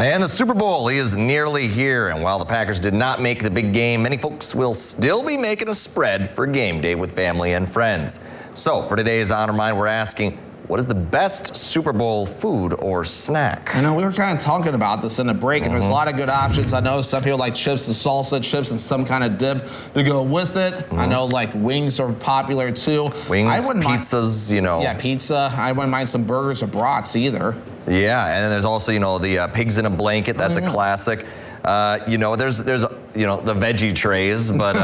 And the Super Bowl is nearly here, and while the Packers did not make the big game, many folks will still be making a spread for game day with family and friends. So for today's Honor Mine, we're asking, what is the best Super Bowl food or snack? I know we were kind of talking about this in the break, and there's a lot of good options. I know some people like chips, the salsa chips, and some kind of dip to go with it. I know like wings are popular too. Wings, pizzas, you know. Yeah, pizza. I wouldn't mind some burgers or brats either. Yeah, and then there's also, you know, the pigs in a blanket. That's a classic. You know, there's you know, the veggie trays, but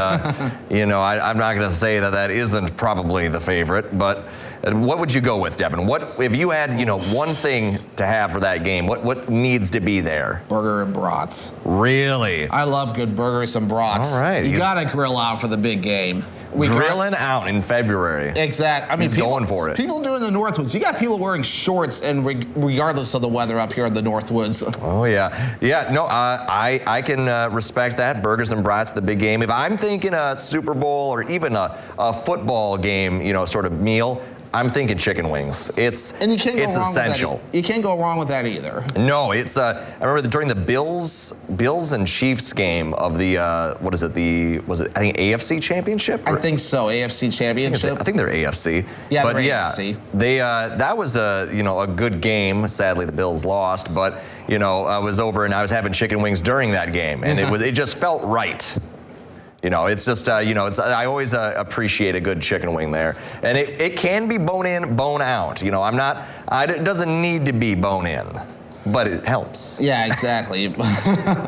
you know, I'm not going to say that isn't probably the favorite. But what would you go with, Devin? What if you had, you know, one thing to have for that game? What needs to be there? Burger and brats. Really? I love good burgers and brats. All right, you gotta grill out for the big game. Grilling out in February. Exactly. I mean, he's going for it. People doing the Northwoods. You got people wearing shorts, and regardless of the weather up here in the Northwoods. Oh yeah, yeah. No, I can respect that. Burgers and brats, the big game. If I'm thinking a Super Bowl or even a football game, you know, sort of meal, I'm thinking chicken wings. It's essential. You can't go wrong with that either. No, it's. I remember during the Bills and Chiefs game of the was it I think AFC Championship? I think so, AFC Championship. I think they're AFC. Yeah, but they're AFC. They that was a good game. Sadly, the Bills lost, but you know, I was over and I was having chicken wings during that game, and it just felt right. You know, it's just, you know, I always appreciate a good chicken wing there. And it can be bone in, bone out. You know, it doesn't need to be bone in, but it helps. Yeah, exactly.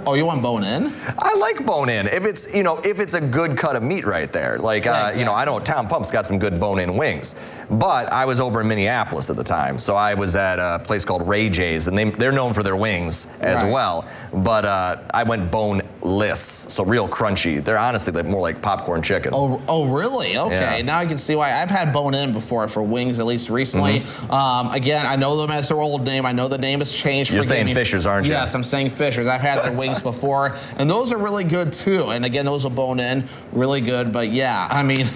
Oh, you want bone in? I like bone in. If it's a good cut of meat right there. Like, exactly. You know, I know Tom Pump's got some good bone in wings. But I was over in Minneapolis at the time, so I was at a place called Ray J's, and they're known for their wings as well. But I went boneless, so real crunchy. They're honestly more like popcorn chicken. Oh, really? Okay, now I can see why. I've had bone-in before for wings, at least recently. Again, I know them as their old name. I know the name has changed. You're saying Fishers, aren't you? Yes, I'm saying Fishers. I've had their wings before, and those are really good too. And again, those are bone-in, really good. But yeah, I mean,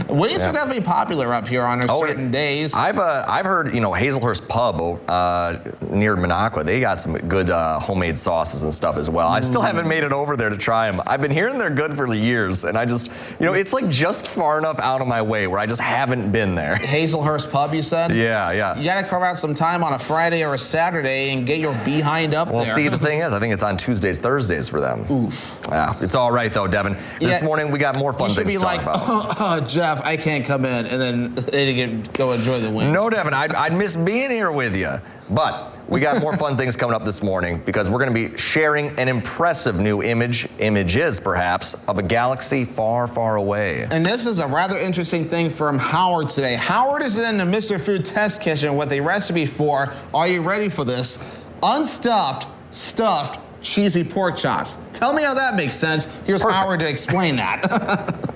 wings are definitely popular up here on certain days. I've heard, you know, Hazelhurst Pub near Minocqua, they got some good homemade sauces and stuff as well. I still haven't made it over there to try them. I've been hearing they're good for the years, and I just, you know, it's like just far enough out of my way where I just haven't been there. Hazelhurst Pub, you said? Yeah, yeah. You got to carve out some time on a Friday or a Saturday and get your behind up there. Well, see, the thing is, I think it's on Tuesdays, Thursdays for them. Oof. Yeah, it's all right though, Devin. This morning we got more fun things to talk about. Jeff, I can't come in, and then they go enjoy the wings. No, Devin, I'd miss being here with you. But we got more fun things coming up this morning because we're going to be sharing an impressive new images perhaps, of a galaxy far, far away. And this is a rather interesting thing from Howard today. Howard is in the Mr. Food Test Kitchen with a recipe for, are you ready for this? Unstuffed, stuffed, cheesy pork chops. Tell me how that makes sense. Here's Howard to explain that.